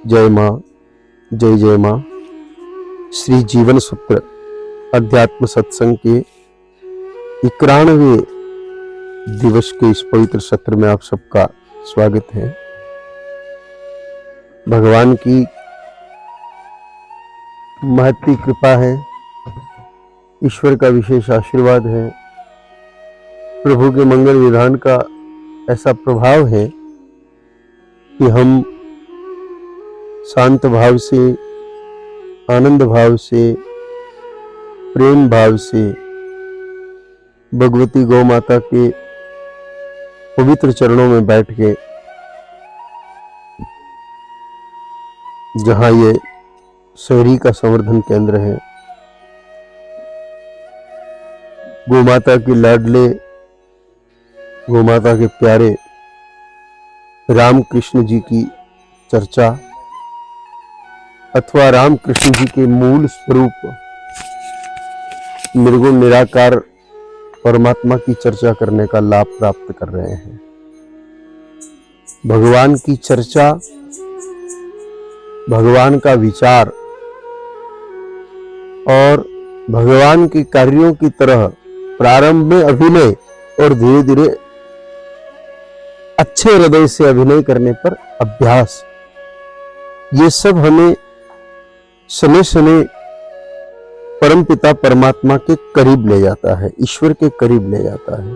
जय माँ, जय जय माँ। श्री जीवन सूत्र अध्यात्म सत्संग के 91वें दिवस के इस पवित्र सत्र में आप सबका स्वागत है। भगवान की महती कृपा है, ईश्वर का विशेष आशीर्वाद है, प्रभु के मंगल विधान का ऐसा प्रभाव है कि हम शांत भाव से, आनंद भाव से, प्रेम भाव से भगवती गौ माता के पवित्र चरणों में बैठ के, जहाँ ये शहरी का संवर्धन केंद्र है, गौ माता के लाडले, गौ माता के प्यारे राम कृष्ण जी की चर्चा अथवा राम कृष्ण जी के मूल स्वरूप निर्गुण निराकार परमात्मा की चर्चा करने का लाभ प्राप्त कर रहे हैं। भगवान की चर्चा, भगवान का विचार और भगवान के कार्यों की तरह प्रारंभ में अभिनय और धीरे धीरे अच्छे हृदय से अभिनय करने पर अभ्यास, ये सब हमें समय समय परमपिता परमात्मा के करीब ले जाता है, ईश्वर के करीब ले जाता है,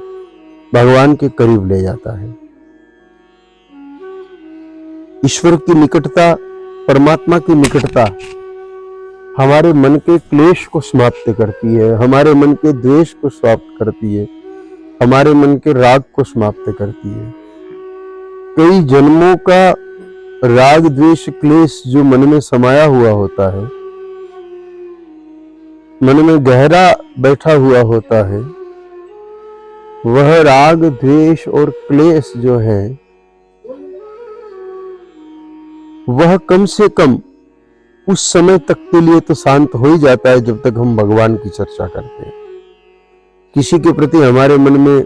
भगवान के करीब ले जाता है। ईश्वर की निकटता, परमात्मा की निकटता हमारे मन के क्लेश को समाप्त करती है, हमारे मन के द्वेष को समाप्त करती है, हमारे मन के राग को समाप्त करती है। कई जन्मों का राग द्वेष क्लेश जो मन में समाया हुआ होता है, मन में गहरा बैठा हुआ होता है, वह राग द्वेष और क्लेश जो है वह कम से कम उस समय तक के लिए तो शांत हो ही जाता है जब तक हम भगवान की चर्चा करते हैं। किसी के प्रति हमारे मन में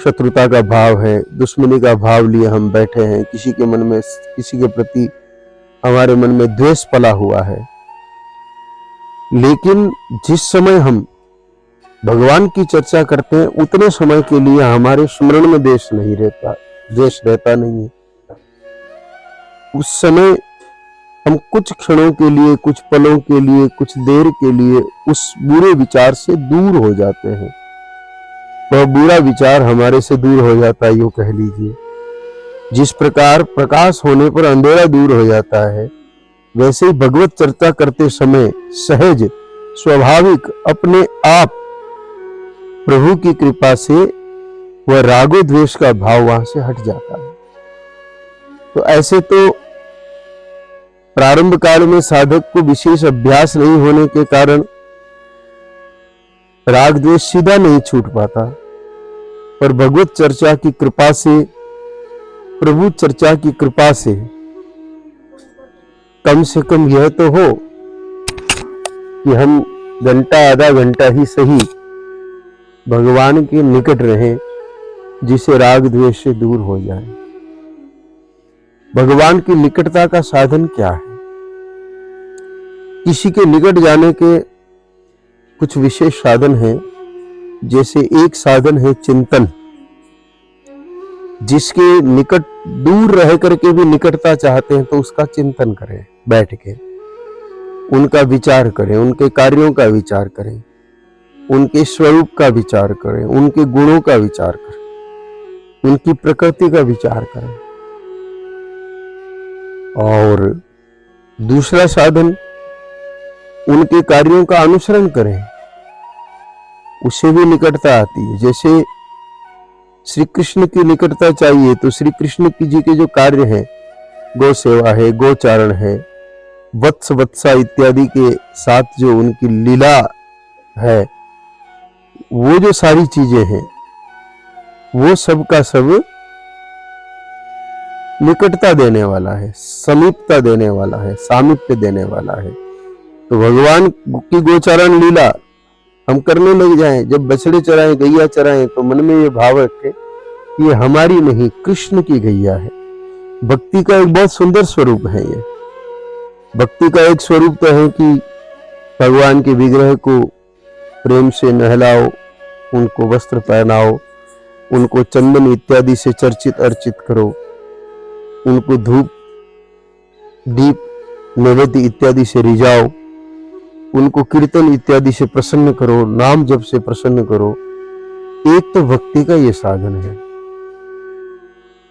शत्रुता का भाव है, दुश्मनी का भाव लिए हम बैठे हैं, किसी के मन में, किसी के प्रति हमारे मन में द्वेष पला हुआ है, लेकिन जिस समय हम भगवान की चर्चा करते हैं उतने समय के लिए हमारे स्मरण में द्वेष रहता नहीं है। उस समय हम कुछ क्षणों के लिए, कुछ पलों के लिए, कुछ देर के लिए उस बुरे विचार से दूर हो जाते हैं। वह बुरा विचार हमारे से दूर हो जाता है, यूं कह लीजिए। जिस प्रकार प्रकाश होने पर अंधेरा दूर हो जाता है, वैसे ही भगवत चर्चा करते समय सहज, स्वाभाविक, अपने आप प्रभु की कृपा से वह रागो द्वेष का भाव वहां से हट जाता है। तो ऐसे तो प्रारंभ काल में साधक को विशेष अभ्यास नहीं होने के कारण राग द्वेष सीधा नहीं छूट पाता, पर भगवत चर्चा की कृपा से, प्रभु चर्चा की कृपा से कम यह तो हो कि हम घंटा, आधा घंटा ही सही भगवान के निकट रहें, जिसे राग द्वेष से दूर हो जाए। भगवान की निकटता का साधन क्या है? किसी के निकट जाने के कुछ विशेष साधन हैं। जैसे एक साधन है चिंतन, जिसके निकट दूर रह करके भी निकटता चाहते हैं तो उसका चिंतन करें, बैठ के उनका विचार करें, उनके कार्यों का विचार करें, उनके स्वरूप का विचार करें, उनके गुणों का विचार करें, उनकी प्रकृति का विचार करें। और दूसरा साधन, उनके कार्यों का अनुसरण करें, उसे भी निकटता आती है। जैसे श्री कृष्ण की निकटता चाहिए तो श्री कृष्ण की जी के जो कार्य हैं, गौ सेवा है, गोचारण है, वत्स वत्सा इत्यादि के साथ जो उनकी लीला है, वो जो सारी चीजें हैं, वो सब का सब निकटता देने वाला है, समीपता देने वाला है, सामीप्य देने वाला है। तो भगवान की गोचारण लीला हम करने लग जाएं, जब बछड़े चराएं, गैया चराएं, तो मन में ये भाव रखें कि ये हमारी नहीं, कृष्ण की गैया है। भक्ति का एक बहुत सुंदर स्वरूप है ये। भक्ति का एक स्वरूप तो है कि भगवान के विग्रह को प्रेम से नहलाओ, उनको वस्त्र पहनाओ, उनको चंदन इत्यादि से चर्चित अर्चित करो, उनको धूप दीप नैवेद्य इत्यादि से रिझाओ, उनको कीर्तन इत्यादि से प्रसन्न करो, नाम जप से प्रसन्न करो। एक तो भक्ति का ये साधन है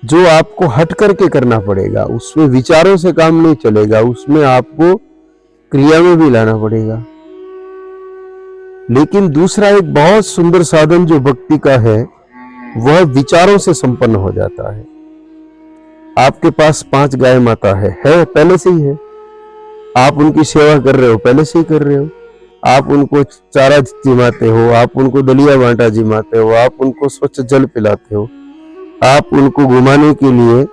जो आपको हट करके करना पड़ेगा, उसमें विचारों से काम नहीं चलेगा, उसमें आपको क्रिया में भी लाना पड़ेगा। लेकिन दूसरा एक बहुत सुंदर साधन जो भक्ति का है वह विचारों से संपन्न हो जाता है। आपके पास 5 गाय माता है पहले से ही है, आप उनकी सेवा कर रहे हो, पहले से ही कर रहे हो, आप उनको चारा जिमाते हो, आप उनको दलिया बांटा जिमाते हो, आप उनको स्वच्छ जल पिलाते हो, आप उनको घुमाने के लिए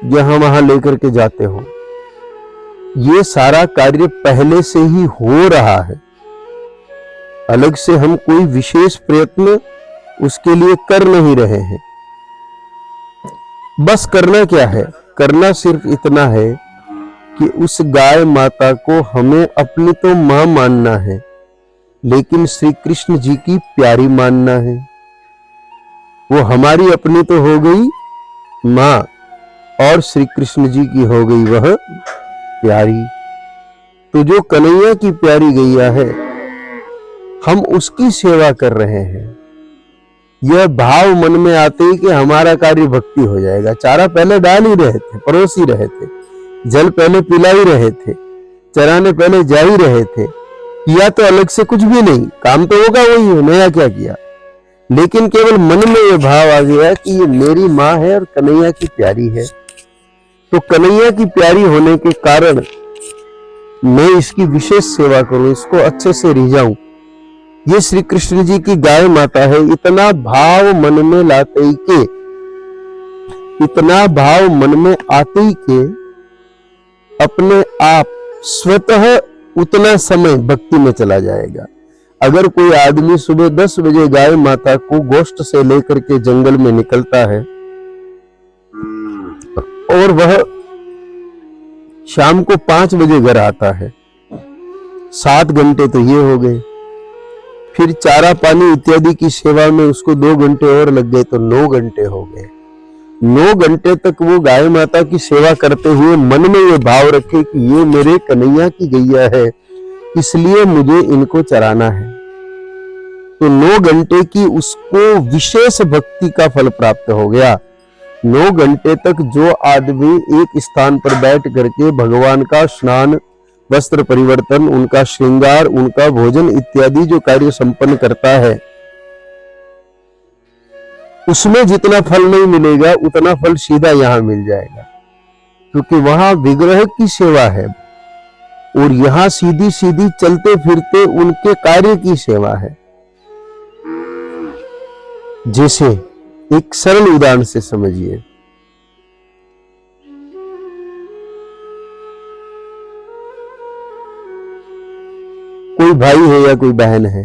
यहां वहां लेकर के जाते हो। ये सारा कार्य पहले से ही हो रहा है, अलग से हम कोई विशेष प्रयत्न उसके लिए कर नहीं रहे हैं। बस करना क्या है, करना सिर्फ इतना है कि उस गाय माता को हमें अपनी तो मां मानना है, लेकिन श्री कृष्ण जी की प्यारी मानना है। वो हमारी अपनी तो हो गई मां और श्री कृष्ण जी की हो गई वह प्यारी। तो जो कन्हैया की प्यारी गैया है, हम उसकी सेवा कर रहे हैं। यह भाव मन में आते ही कि हमारा कार्य भक्ति हो जाएगा। चारा पहले डाल ही रहे थे, परोस ही रहे थे, जल पहले पिला ही रहे थे, चराने पहले जा ही रहे थे, किया तो अलग से कुछ भी नहीं, काम तो होगा वही है, नया क्या किया। लेकिन केवल मन में यह भाव आ गया कि ये मेरी माँ है और कन्हैया की प्यारी है, तो कन्हैया की प्यारी होने के कारण मैं इसकी विशेष सेवा करूं, इसको अच्छे से रिझाऊं। ये श्री कृष्ण जी की गाय माता है। इतना भाव मन में लाते ही के, इतना भाव मन में आते ही के अपने आप स्वतः उतना समय भक्ति में चला जाएगा। अगर कोई आदमी सुबह 10 बजे गाय माता को गोष्ठ से लेकर के जंगल में निकलता है और वह शाम को 5 बजे घर आता है, 7 घंटे तो ये हो गए। फिर चारा पानी इत्यादि की सेवा में उसको 2 घंटे और लग गए तो 9 घंटे हो गए। 9 घंटे तक वो गाय माता की सेवा करते हुए मन में ये भाव रखे कि ये मेरे कन्हैया की गैया है, इसलिए मुझे इनको चराना है। तो 9 घंटे की उसको विशेष भक्ति का फल प्राप्त हो गया। 9 घंटे तक जो आदमी एक स्थान पर बैठ करके भगवान का स्नान, वस्त्र परिवर्तन, उनका श्रृंगार, उनका भोजन इत्यादि जो कार्य संपन्न करता है, उसमें जितना फल नहीं मिलेगा उतना फल सीधा यहां मिल जाएगा, क्योंकि वहां विग्रह की सेवा है और यहां सीधी सीधी चलते फिरते उनके कार्य की सेवा है। जैसे एक सरल उदाहरण से समझिए, कोई भाई है या कोई बहन है,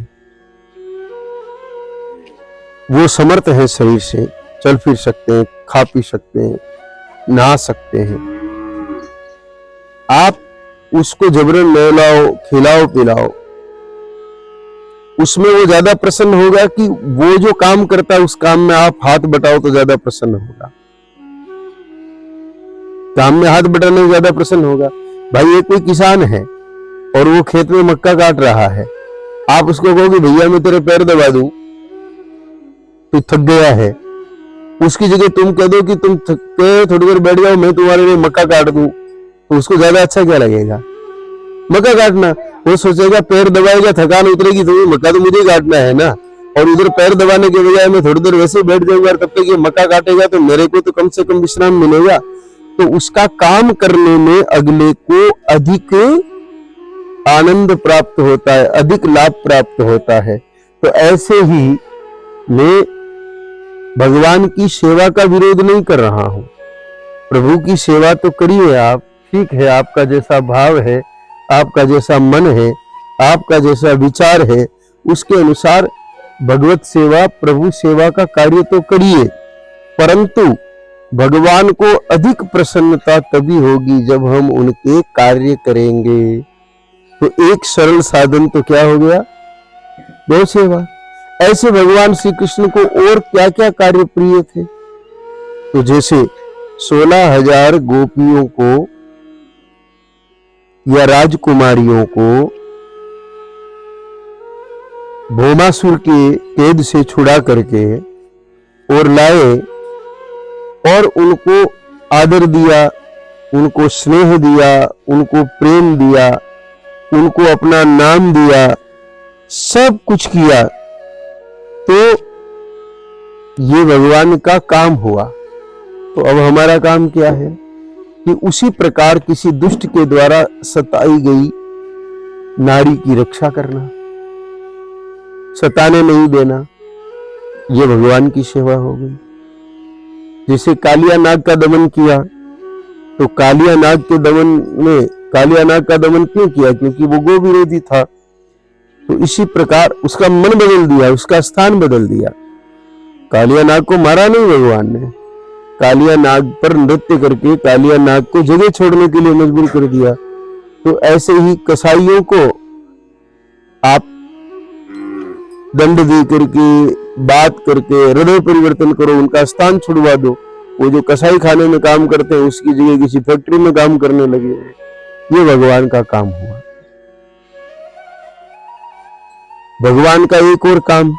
वो समर्थ है, शरीर से चल फिर सकते हैं, खा पी सकते हैं, नहा सकते हैं। आप उसको जबरन नहलाओ, खिलाओ पिलाओ, उसमें वो ज्यादा प्रसन्न होगा कि वो जो काम करता है उस काम में आप हाथ बटाओ तो ज्यादा प्रसन्न होगा। काम में हाथ बटाने में ज्यादा प्रसन्न होगा। भाई एक कोई किसान है और वो खेत में मक्का काट रहा है, आप उसको कहोगे भैया मैं तेरे पैर दबा दूं, तू थक गया है, उसकी जगह तुम कह दो कि तुम थक के थोड़ी देर बैठ जाओ, मैं तुम्हारे लिए मक्का काट दूं, तो उसको ज्यादा अच्छा क्या लगेगा? मक्का काटना। वो सोचेगा पैर दबाएगा, थकान उतरेगी तो मक्का तो मुझे काटना है ना, और उधर पैर दबाने के बजाय मैं थोड़ी देर वैसे बैठ जाऊंगा, तब तक ये मक्का काटेगा तो मेरे को तो कम से कम विश्राम मिलेगा। तो उसका काम करने में अगले को अधिक आनंद प्राप्त होता है, अधिक लाभ प्राप्त होता है। तो ऐसे ही मैं भगवान की सेवा का विरोध नहीं कर रहा हूं, प्रभु की सेवा तो करिए आप, ठीक है, आपका जैसा भाव है, आपका जैसा मन है, आपका जैसा विचार है, उसके अनुसार भगवत सेवा, प्रभु सेवा का कार्य तो करिए, परंतु भगवान को अधिक प्रसन्नता तभी होगी जब हम उनके कार्य करेंगे। तो एक सरल साधन तो क्या हो गया? गौ सेवा। ऐसे भगवान श्री कृष्ण को और क्या क्या कार्य प्रिय थे? तो जैसे 16,000 गोपियों को या राजकुमारियों को भौमासुर के कैद से छुड़ा करके और लाए और उनको आदर दिया, उनको स्नेह दिया, उनको प्रेम दिया, उनको अपना नाम दिया, सब कुछ किया, तो ये भगवान का काम हुआ। तो अब हमारा काम क्या है कि उसी प्रकार किसी दुष्ट के द्वारा सताई गई नारी की रक्षा करना, सताने नहीं देना, ये भगवान की सेवा हो गई। जैसे कालिया नाग का दमन किया, तो कालिया नाग के दमन में कालिया नाग का दमन क्यों किया? क्योंकि वो गो विरोधी था। तो इसी प्रकार उसका मन बदल दिया, उसका स्थान बदल दिया। कालिया नाग को मारा नहीं भगवान ने, कालिया नाग पर नृत्य करके कालिया नाग को जगह छोड़ने के लिए मजबूर कर दिया। तो ऐसे ही कसाईयों को आप दंड दे करके, बात करके हृदय परिवर्तन करो, उनका स्थान छुड़वा दो। वो जो कसाई खाने में काम करते हैं उसकी जगह किसी फैक्ट्री में काम करने लगे। ये भगवान का काम हुआ। भगवान का एक और काम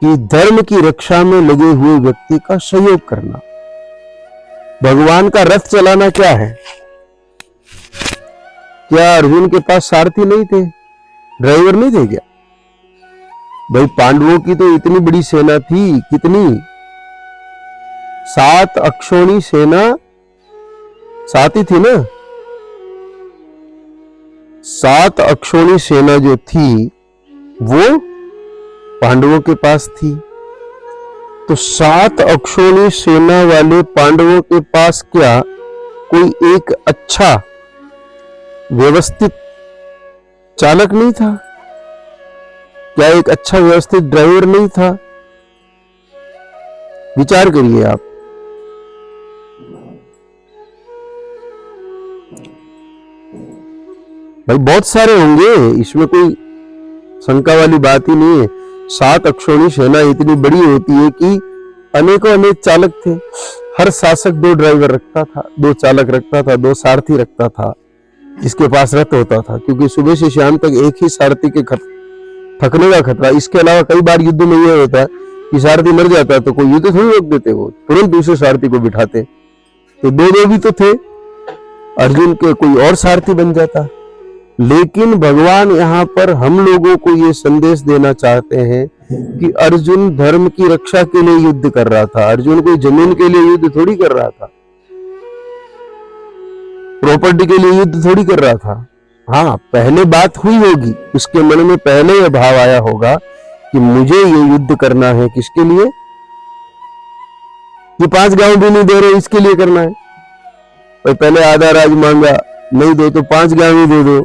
कि धर्म की रक्षा में लगे हुए व्यक्ति का सहयोग करना। भगवान का रथ चलाना क्या है? क्या अर्जुन के पास सारथी नहीं थे, ड्राइवर नहीं थे क्या? भाई पांडवों की तो इतनी बड़ी सेना थी, कितनी? 7 अक्षौणी सेना, 7 ही थी ना? 7 अक्षौणी सेना जो थी वो पांडवों के पास थी। तो 7 अक्षौणी सेना वाले पांडवों के पास क्या कोई एक अच्छा व्यवस्थित चालक नहीं था? क्या एक अच्छा व्यवस्थित ड्राइवर नहीं था? विचार करिए आप। भाई बहुत सारे होंगे, इसमें कोई शंका वाली बात ही नहीं है। 7 अक्षौणी सेना इतनी बड़ी होती है कि अनेकों अनेक चालक थे। हर शासक 2 ड्राइवर रखता था, 2 चालक रखता था, 2 सारथी रखता था, जिसके पास रथ होता था। क्योंकि सुबह से शाम तक एक ही सारथी के थकने का खतरा। इसके अलावा कई बार युद्ध में यह होता है कि सारथी मर जाता है तो कोई युद्ध थोड़ी रोक देते, वो तुरंत दूसरे सारथी को बिठाते। तो 2 भी तो थे, अर्जुन के कोई और सारथी बन जाता। लेकिन भगवान यहाँ पर हम लोगों को ये संदेश देना चाहते हैं कि अर्जुन धर्म की रक्षा के लिए युद्ध कर रहा था। अर्जुन कोई जमीन के लिए युद्ध थोड़ी कर रहा था, प्रॉपर्टी के लिए युद्ध थोड़ी कर रहा था। हाँ, पहले बात हुई होगी, उसके मन में पहले यह भाव आया होगा कि मुझे ये युद्ध करना है। किसके लिए? ये 5 गांव भी नहीं दे रहे, इसके लिए करना है। और पहले आधा राज मांगा, नहीं दो तो 5 गांव ही दे दो।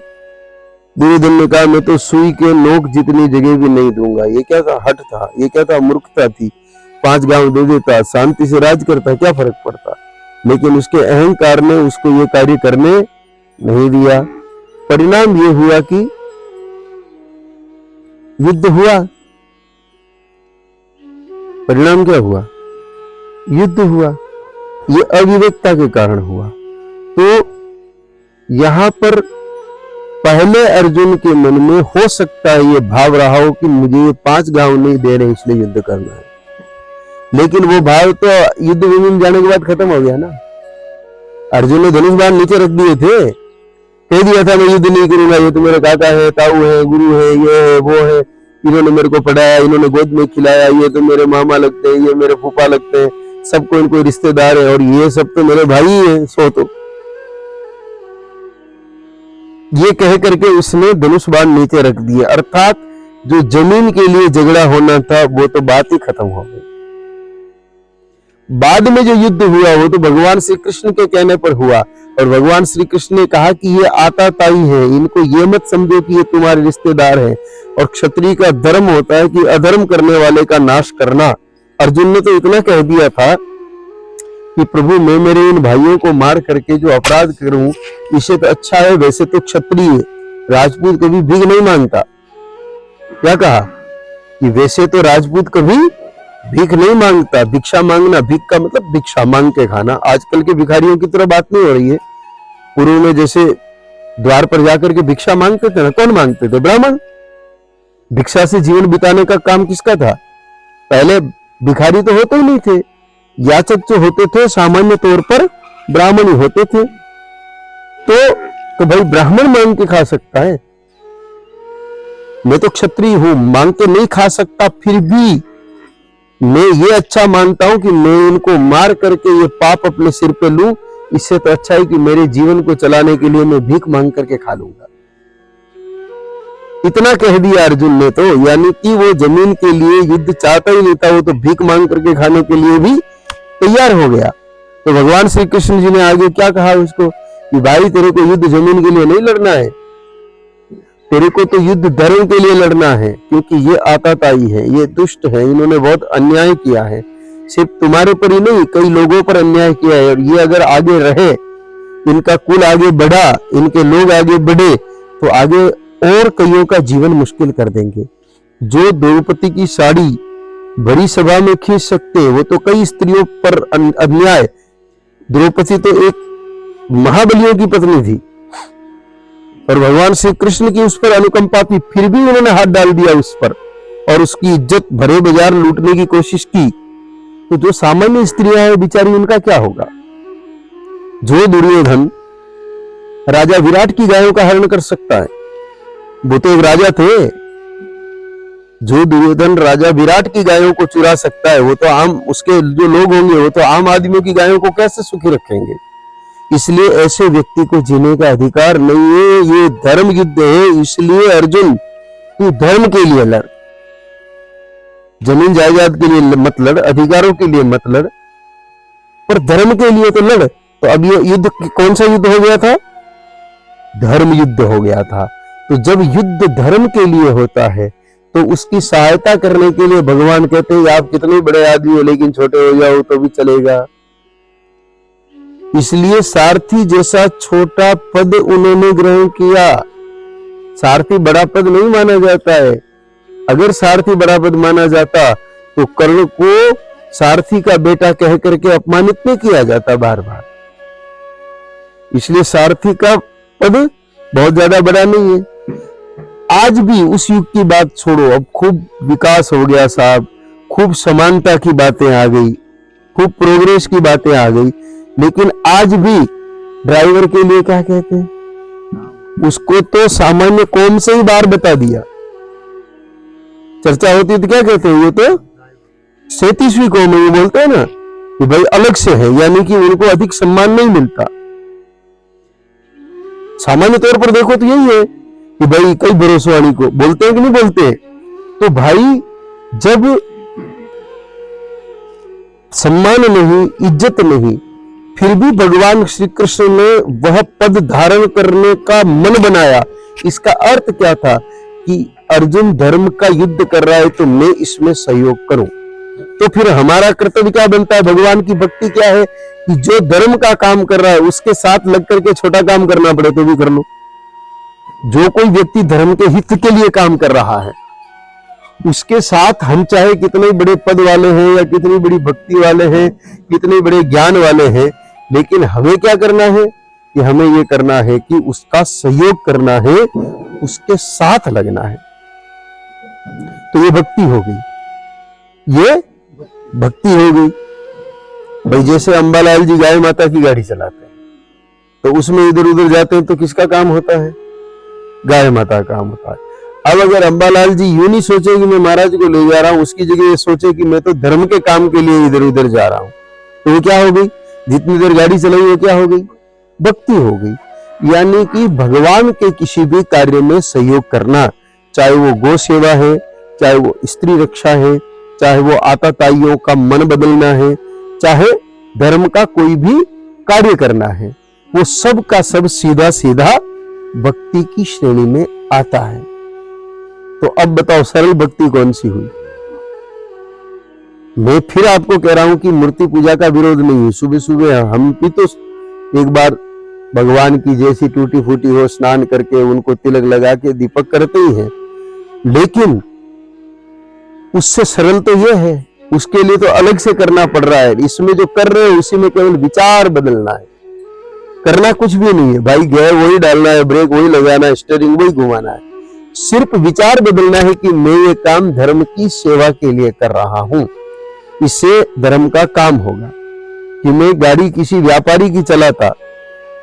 दुर्योधन ने कहा मैं तो सुई के नोक जितनी जगह भी नहीं दूंगा। ये क्या था? हट था। ये क्या था? मूर्खता थी। 5 गांव दे देता, शांति से राज करता, क्या फर्क पड़ता? लेकिन उसके अहंकार ने उसको ये कार्य करने नहीं दिया। परिणाम ये हुआ कि युद्ध हुआ। परिणाम क्या हुआ? युद्ध हुआ। ये अविवेकता के कारण हुआ। तो यहां पर पहले अर्जुन के मन में हो सकता है ये भाव रहा हो कि मुझे ये 5 गांव नहीं दे रहे इसलिए युद्ध करना है। लेकिन वो भाव तो युद्ध भूमि में जाने के बाद खत्म हो गया ना। अर्जुन ने धनुष बाण नीचे रख दिए थे, कह दिया था मैं युद्ध नहीं करूंगा, ये तो मेरे काका है, ताऊ है, गुरु है, ये है, वो है, इन्होंने मेरे को पढ़ाया, इन्होंने गोद में खिलाया, ये तो मेरे मामा लगते हैं, ये मेरे फूफा लगते हैं, सब कोई इनको रिश्तेदार है और ये सब तो मेरे भाई है। सो तो ये कह करके उसने धनुष बाण नीचे रख दिया। अर्थात जो जमीन के लिए झगड़ा होना था वो तो बात ही खत्म हो गई। बाद में जो युद्ध हुआ वो तो भगवान श्री कृष्ण के कहने पर हुआ और भगवान श्री कृष्ण ने कहा कि ये आताताई है, इनको ये मत समझो कि ये तुम्हारे रिश्तेदार हैं। और क्षत्रिय का धर्म होता है कि अधर्म करने वाले का नाश करना। अर्जुन ने तो इतना कह दिया था कि प्रभु मैं मेरे इन भाइयों को मार करके जो अपराध करूं इससे तो अच्छा है, वैसे तो क्षत्रिय राजपूत कभी भीख नहीं मांगता। क्या कहा कि वैसे तो राजपूत कभी भीख नहीं मांगता। भिक्षा मांगना, भीख का मतलब भिक्षा मांग के खाना। आजकल के भिखारियों की तरह बात नहीं हो रही है। पूर्व में जैसे द्वार पर जाकर के भिक्षा मांगते थे ना, कौन मांगते थे? ब्राह्मण। भिक्षा से जीवन बिताने का काम किसका था? पहले भिखारी तो होते ही नहीं थे, याचक जो होते थे सामान्य तौर पर ब्राह्मण ही होते थे। तो भाई ब्राह्मण मांग के खा सकता है, मैं तो क्षत्रिय हूं, मांग के नहीं खा सकता, फिर भी मैं ये अच्छा मानता हूं कि मैं इनको मार करके ये पाप अपने सिर पे लूं, इससे तो अच्छा है कि मेरे जीवन को चलाने के लिए मैं भीख मांग करके खा लूंगा। इतना कह दिया अर्जुन ने तो, यानी कि वो जमीन के लिए युद्ध चाहता ही नहीं था, वो तो भीख मांग करके खाने के लिए भी तैयार हो गया। तो भगवान श्री कृष्ण जी ने आगे क्या कहा उसको कि भाई तेरे को युद्ध जमीन के लिए नहीं लड़ना है, तेरे को तो युद्ध धर्म के लिए लड़ना है, क्योंकि ये आताताई है, ये दुष्ट है, इन्होंने बहुत अन्याय किया है। सिर्फ तुम्हारे पर ही नहीं, कई लोगों पर अन्याय किया है, और ये अगर आगे रहे, इनका कुल आगे बढ़ा, इनके लोग आगे बढ़े, तो आगे और कईयों का जीवन मुश्किल कर देंगे। जो द्रौपदी की साड़ी बड़ी सभा में खींच सकते हैं, वो तो कई स्त्रियों पर अन्याय। द्रौपदी तो एक महाबलियों की पत्नी थी और भगवान श्री कृष्ण की उस पर अनुकंपा थी, फिर भी उन्होंने हाथ डाल दिया उस पर और उसकी इज्जत भरे बाजार लूटने की कोशिश की। तो जो सामान्य स्त्रियां हैं बेचारी, उनका क्या होगा? जो दुर्योधन राजा विराट की गायों का हरण कर सकता है, वो तो एक राजा थे। जो दुर्योधन राजा विराट की गायों को चुरा सकता है, वो तो आम, उसके जो लोग होंगे वो तो आम आदमियों की गायों को कैसे सुखी रखेंगे? इसलिए ऐसे व्यक्ति को जीने का अधिकार नहीं है। ये धर्म युद्ध है, इसलिए अर्जुन तू धर्म के लिए लड़, जमीन जायदाद के लिए मत लड़, अधिकारों के लिए मत लड़, पर धर्म के लिए तो लड़। तो अब ये युद्ध कौन सा युद्ध हो गया था? धर्म युद्ध हो गया था। तो जब युद्ध धर्म के लिए होता है तो उसकी सहायता करने के लिए भगवान कहते हैं आप कितने बड़े आदमी हो लेकिन छोटे हो जाओ तो भी चलेगा। इसलिए सारथी जैसा छोटा पद उन्होंने ग्रहण किया। सारथी बड़ा पद नहीं माना जाता है। अगर सारथी बड़ा पद माना जाता तो कर्ण को सारथी का बेटा कह करके अपमानित नहीं किया जाता बार बार। इसलिए सारथी का पद बहुत ज्यादा बड़ा नहीं है। आज भी उस युग की बात छोड़ो, अब खूब विकास हो गया साहब, खूब समानता की बातें आ गई, खूब प्रोग्रेस की बातें आ गई, लेकिन आज भी ड्राइवर के लिए क्या कहते हैं? उसको तो सामान्य कौम से ही बाहर बता दिया। चर्चा होती तो क्या कहते हैं? ये तो 37वीं कौम है, ये बोलते हैं ना कि भाई अलग से है, यानी कि उनको अधिक सम्मान नहीं मिलता। सामान्य तौर पर देखो तो यही है कि भाई कई भरोसेवाणी को बोलते हैं कि नहीं बोलते? तो भाई जब सम्मान नहीं, इज्जत नहीं, फिर भी भगवान श्री कृष्ण ने वह पद धारण करने का मन बनाया। इसका अर्थ क्या था कि अर्जुन धर्म का युद्ध कर रहा है तो मैं इसमें सहयोग करूं। तो फिर हमारा कर्तव्य क्या बनता है? भगवान की भक्ति क्या है कि जो धर्म का काम कर रहा है उसके साथ लग करके छोटा काम करना पड़े तो भी कर लो। जो कोई व्यक्ति धर्म के हित के लिए काम कर रहा है उसके साथ हम चाहे कितने बड़े पद वाले हैं या कितनी बड़ी भक्ति वाले हैं, कितने बड़े ज्ञान वाले हैं, लेकिन हमें क्या करना है कि हमें ये करना है कि उसका सहयोग करना है, उसके साथ लगना है। तो ये भक्ति हो गई, ये भक्ति हो गई। भाई जैसे अंबालाल जी गाय माता की गाड़ी चलाते हैं तो उसमें इधर उधर जाते हैं तो किसका काम होता है? गाय माता का काम होता है। अब अगर अंबालाल जी यूं नहीं सोचे कि मैं महाराज को ले जा रहा हूं, उसकी जगह ये सोचे कि मैं तो धर्म के काम के लिए इधर उधर जा रहा हूं, तो वो क्या हो गई? जितनी देर गाड़ी चलाई वो क्या हो गई? भक्ति हो गई। यानी कि भगवान के किसी भी कार्य में सहयोग करना, चाहे वो गौ सेवा है, चाहे वो स्त्री रक्षा है, चाहे वो आताताइयों का मन बदलना है, चाहे धर्म का कोई भी कार्य करना है, वो सब का सब सीधा सीधा भक्ति की श्रेणी में आता है। तो अब बताओ सरल भक्ति कौन सी हुई? मैं फिर आपको कह रहा हूं कि मूर्ति पूजा का विरोध नहीं है। सुबह सुबह हम भी तो एक बार भगवान की जैसी टूटी फूटी हो स्नान करके उनको तिलक लगा के दीपक करते ही हैं, लेकिन उससे सरल तो यह है, उसके लिए तो अलग से करना पड़ रहा है। इसमें जो कर रहे हैं उसी में केवल विचार बदलना है, करना कुछ भी नहीं है भाई। गियर वही डालना है, ब्रेक वही लगाना है, स्टीयरिंग वही घुमाना है। सिर्फ विचार बदलना है कि मैं ये काम धर्म की सेवा के लिए कर रहा हूं, इससे धर्म का काम होगा। कि मैं गाड़ी किसी व्यापारी की चलाता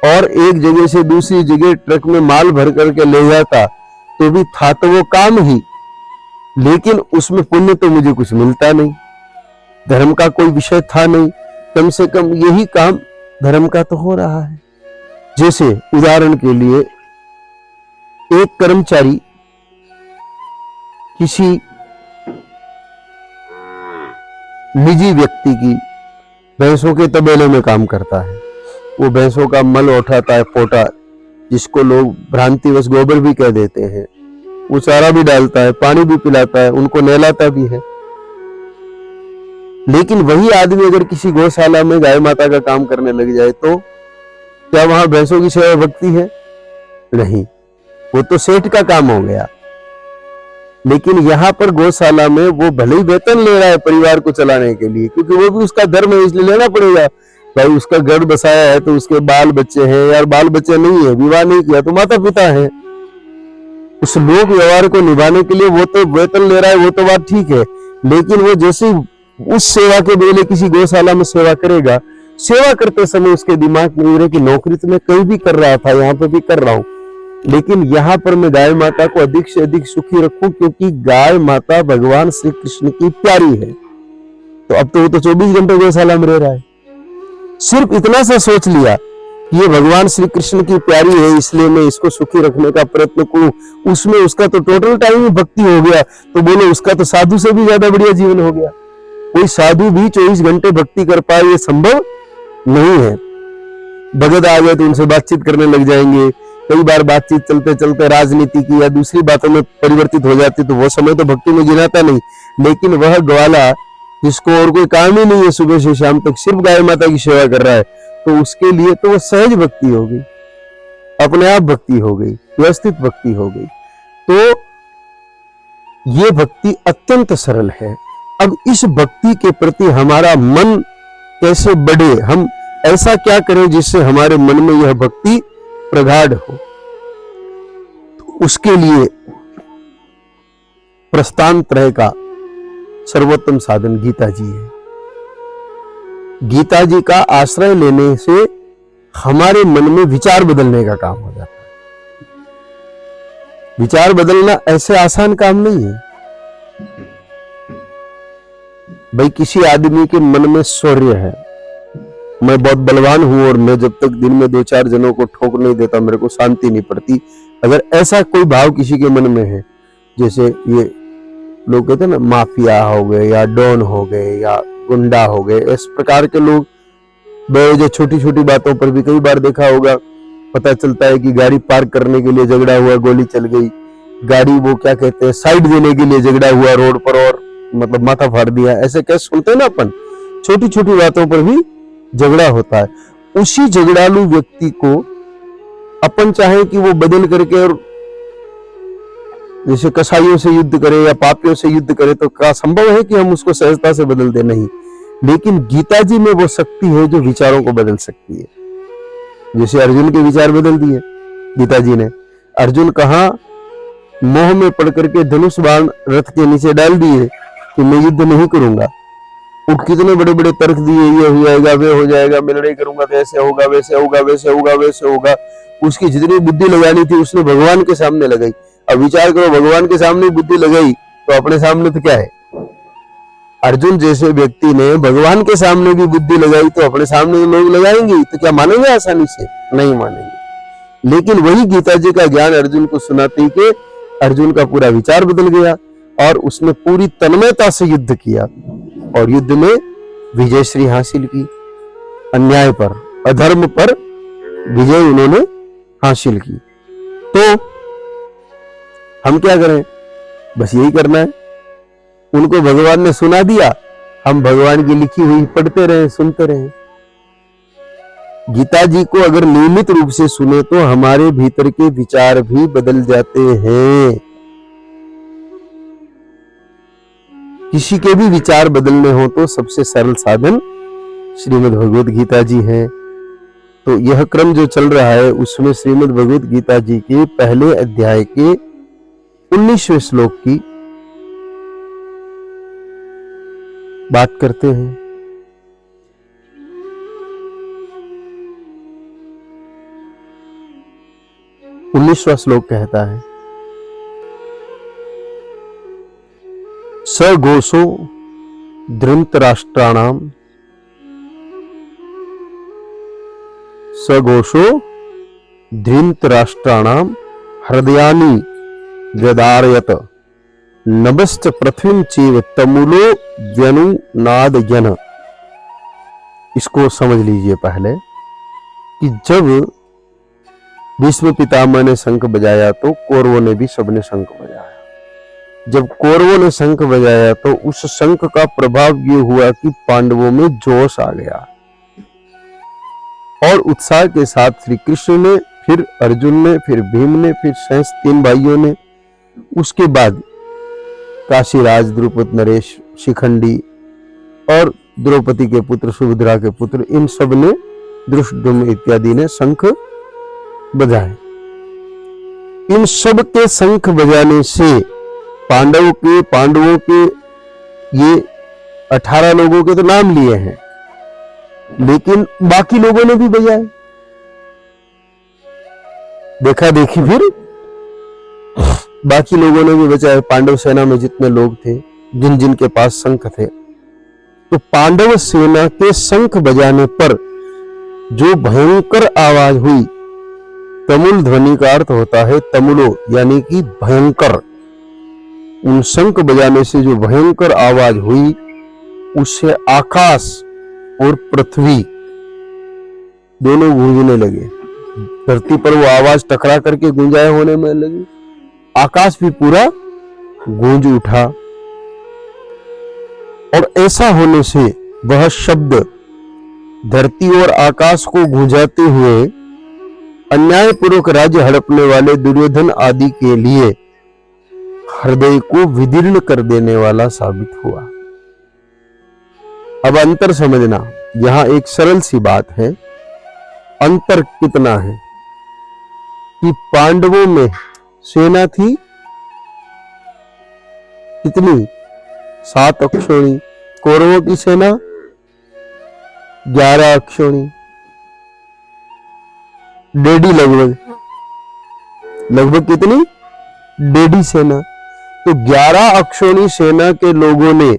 और एक जगह से दूसरी जगह ट्रक में माल भर करके ले जाता तो भी था तो वो काम ही, लेकिन उसमें पुण्य तो मुझे कुछ मिलता नहीं, धर्म का कोई विषय था नहीं। कम से कम यही काम धर्म का तो हो रहा है। जैसे उदाहरण के लिए एक कर्मचारी किसी निजी व्यक्ति की भैंसों के तबेले में काम करता है। वो भैंसों का मल उठाता है, पोटा, जिसको लोग भ्रांतिवश गोबर भी कह देते हैं, वो चारा भी डालता है, पानी भी पिलाता है, उनको नहलाता भी है। लेकिन वही आदमी अगर किसी गौशाला में गाय माता का काम करने लग जाए तो क्या वहां भैंसों की सेवा भक्ति है? नहीं, वो तो सेठ का काम हो गया। लेकिन यहाँ पर गौशाला में वो भले ही वेतन ले रहा है परिवार को चलाने के लिए, क्योंकि वो भी उसका धर्म है, इसलिए लेना पड़ेगा भाई। उसका घर बसाया है तो उसके बाल बच्चे हैं, यार बाल बच्चे नहीं है, विवाह नहीं किया तो माता पिता है, उस लोक व्यवहार को निभाने के लिए वो तो वेतन ले रहा है, वो तो बात ठीक है। लेकिन वो जैसे उस सेवा के बदले किसी गौशाला में सेवा करेगा, सेवा करते समय उसके दिमाग में उड़े कि नौकरी तो मैं कहीं भी कर रहा था, यहाँ पे भी कर रहा हूं, लेकिन यहाँ पर मैं गाय माता को अधिक से अधिक सुखी रखूं, क्योंकि गाय माता भगवान श्री कृष्ण की प्यारी है। तो अब तो वो तो 24 घंटे गौशाला में रह रहा है। सिर्फ इतना सा सोच लिया कि ये भगवान श्री कृष्ण की प्यारी है, इसलिए मैं इसको सुखी रखने का प्रयत्न करूं, उसमें उसका तो टोटल टाइम ही भक्ति हो गया। तो बोले उसका तो साधु से भी ज्यादा बढ़िया जीवन हो गया। कोई साधु भी 24 घंटे भक्ति कर पाए ये संभव नहीं है। भगत आ गए तो उनसे बातचीत करने लग जाएंगे, कई बार बातचीत चलते चलते राजनीति की या दूसरी बातों में परिवर्तित हो जाती, तो वो समय तो भक्ति में गिनाता नहीं। लेकिन वह ग्वाला जिसको और कोई काम ही नहीं है, सुबह से शाम तक सिर्फ गाय माता की सेवा कर रहा है, तो उसके लिए तो वो सहज भक्ति हो गई, अपने आप भक्ति हो गई, व्यवस्थित भक्ति हो गई। तो ये भक्ति अत्यंत सरल है। अब इस भक्ति के प्रति हमारा मन कैसे बढ़े, हम ऐसा क्या करें जिससे हमारे मन में यह भक्ति प्रगाढ़ हो। तो उसके लिए प्रस्थान त्रय का सर्वोत्तम साधन गीता जी है। गीता जी का आश्रय लेने से हमारे मन में विचार बदलने का काम हो जाता है। विचार बदलना ऐसे आसान काम नहीं है भाई। किसी आदमी के मन में शौर्य है, मैं बहुत बलवान हूं और मैं जब तक दिन में 2-4 जनों को ठोक नहीं देता मेरे को शांति नहीं पड़ती, अगर ऐसा कोई भाव किसी के मन में है, जैसे ये लोग कहते हैं ना माफिया हो गए या डॉन हो गए या गुंडा हो गए, इस प्रकार के लोग बेवजह छोटी छोटी बातों पर भी कई बार देखा होगा, पता चलता है कि गाड़ी पार्क करने के लिए झगड़ा हुआ, गोली चल गई, गाड़ी वो क्या कहते हैं साइड देने के लिए झगड़ा हुआ रोड पर और मतलब माथा फाड़ दिया, ऐसे कैसे सुनते हैं ना अपन, छोटी छोटी बातों पर भी झगड़ा होता है। उसी झगड़ालू व्यक्ति को अपन चाहे कि वो बदल करके और जैसे कसाईयों से युद्ध करे या पापियों से युद्ध करे, तो क्या संभव है कि हम उसको सहजता से बदल दे? नहीं। लेकिन गीता जी में वो शक्ति है जो विचारों को बदल सकती है। जैसे अर्जुन के विचार बदल दिए गीता जी ने। अर्जुन कहां मोह में पड़ करके धनुष बाण रथ के नीचे डाल दिए कि मैं युद्ध नहीं करूंगा, वो कितने बड़े बड़े तर्क दिए, ये हो जाएगा, वे हो जाएगा, मैं लड़ाई करूंगा तो ऐसे होगा, वैसे होगा, वैसे होगा, वैसे होगा। उसकी जितनी बुद्धि लगानी थी उसने भगवान के सामने लगाई। अब विचार करो, भगवान के सामने बुद्धि लगाई तो अपने सामने तो क्या है? अर्जुन जैसे व्यक्ति ने भगवान के सामने भी बुद्धि लगाई तो अपने सामने लोग लगाएंगे, तो क्या मानेंगे? आसानी से नहीं मानेंगे। लेकिन वही गीता जी का ज्ञान अर्जुन को सुनाते कि अर्जुन का पूरा विचार बदल गया और उसने पूरी तन्मयता से युद्ध किया और युद्ध में विजयश्री हासिल की। अन्याय पर, अधर्म पर विजय उन्होंने हासिल की। तो हम क्या करें? बस यही करना है। उनको भगवान ने सुना दिया हम भगवान की लिखी हुई पढ़ते रहे, सुनते रहे। गीता जी को अगर नियमित रूप से सुने तो हमारे भीतर के विचार भी बदल जाते हैं। किसी के भी विचार बदलने हो तो सबसे सरल साधन श्रीमद् भगवत गीता जी है। तो यह क्रम जो चल रहा है उसमें श्रीमद् भगवत गीता जी के पहले अध्याय के 19वें श्लोक की बात करते हैं। उन्नीसवां श्लोक कहता है, स घोषो धृतराष्ट्राणाम सघोषो धृतराष्ट्राणाम हृदयानि व्यदारयत नभश्च पृथ्वीं चैव तमुलो व्यनुनादयन्। इसको समझ लीजिए पहले कि जब भीष्म पितामह ने शंख बजाया तो कौरवों ने भी सबने शंख बजाया। जब कौरवों ने शंख बजाया तो उस शंख का प्रभाव ये हुआ कि पांडवों में जोश आ गया और उत्साह के साथ श्री कृष्ण ने, फिर अर्जुन ने, फिर भीम ने, फिर शेष 3 भाइयों ने, उसके बाद काशीराज, द्रुपद, नरेश, शिखंडी और द्रौपदी के पुत्र, सुभद्रा के पुत्र, इन सब ने, धृष्टद्युम्न इत्यादि ने शंख बजाए। इन सब के शंख बजाने से पांडवों के ये 18 लोगों के तो नाम लिए हैं, लेकिन बाकी लोगों ने भी बजाए। देखा देखी फिर बाकी लोगों ने भी बजाए। पांडव सेना में जितने लोग थे, जिन जिन के पास शंख थे, तो पांडव सेना के शंख बजाने पर जो भयंकर आवाज हुई, तमुल ध्वनि का अर्थ होता है तमुलो, यानी कि भयंकर। उन शंख बजाने से जो भयंकर आवाज हुई उससे आकाश और पृथ्वी दोनों गूंजने लगे। धरती पर वो आवाज टकरा करके गूंजाए होने में लगी, आकाश भी पूरा गूंज उठा। और ऐसा होने से वह शब्द धरती और आकाश को गूंजाते हुए अन्यायपूर्वक राज्य हड़पने वाले दुर्योधन आदि के लिए हृदय को विदीर्ण कर देने वाला साबित हुआ। अब अंतर समझना, यहां एक सरल सी बात है। अंतर कितना है कि पांडवों में सेना थी कितनी? 7 अक्षोणी। कौरवों की सेना 11 अक्षोणी, 1.5 लगभग कितनी? 1.5 सेना। तो 11 अक्षोणी सेना के लोगों ने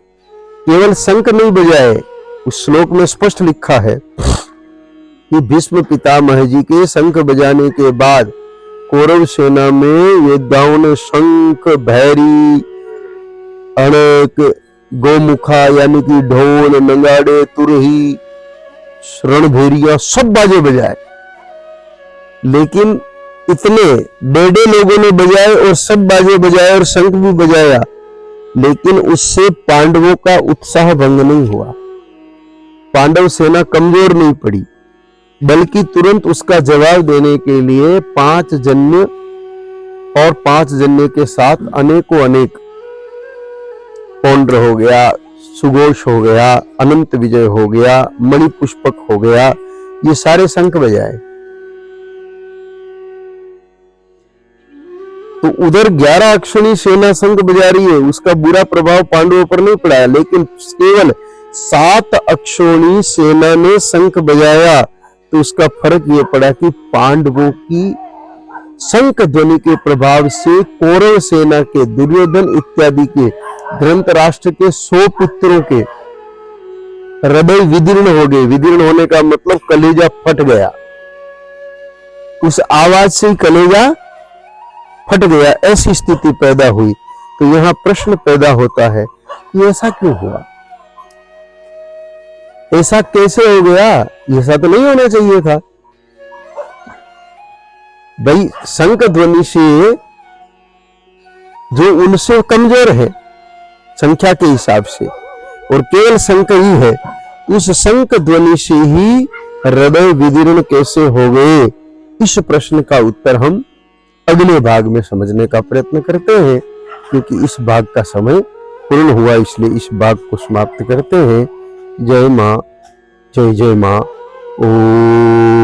केवल शंख नहीं बजाए। उस श्लोक में स्पष्ट लिखा है कि भीष्म पितामह जी के शंख बजाने के बाद कौरव सेना में योद्धाओं ने शंख, भैरी, अणक, गोमुखा यानी कि ढोल, नगाड़े, तुरही, रणभेरिया सब बाजे बजाए। लेकिन इतने 1.5 लोगों ने बजाए और सब बाजे बजाए और शंख भी बजाया, लेकिन उससे पांडवों का उत्साह भंग नहीं हुआ। पांडव सेना कमजोर नहीं पड़ी, बल्कि तुरंत उसका जवाब देने के लिए 5 जन्य और 5 जन्य के साथ अनेकों अनेक पौंड्र हो गया, सुघोष हो गया, अनंत विजय हो गया, मणिपुष्पक हो गया, ये सारे शंख बजाए। तो उधर 11 अक्षोणी सेना शंख बजा रही है, उसका बुरा प्रभाव पांडवों पर नहीं पड़ा, लेकिन केवल 7 अक्षोणी सेना ने शंख बजाया तो उसका फर्क ये पड़ा कि पांडवों की शंख ध्वनि के प्रभाव से कौरव सेना के दुर्योधन इत्यादि के, धृतराष्ट्र के 100 पुत्रों के हृदय विदीर्ण हो गए। विदीर्ण होने का मतलब कलेजा फट गया। उस आवाज से ही कलेजा फट गया, ऐसी स्थिति पैदा हुई। तो यहां प्रश्न पैदा होता है कि ऐसा क्यों हुआ, ऐसा कैसे हो गया? ऐसा तो नहीं होना चाहिए था। भाई शंख ध्वनि से जो उनसे कमजोर है संख्या के हिसाब से, और केवल शंख ही है, उस शंख ध्वनि से ही हृदय विदीर्ण कैसे हो गए, इस प्रश्न का उत्तर हम अगले भाग में समझने का प्रयत्न करते हैं। क्योंकि इस भाग का समय पूर्ण हुआ, इसलिए इस भाग को समाप्त करते हैं। जय मां, जय जय मां। ओम।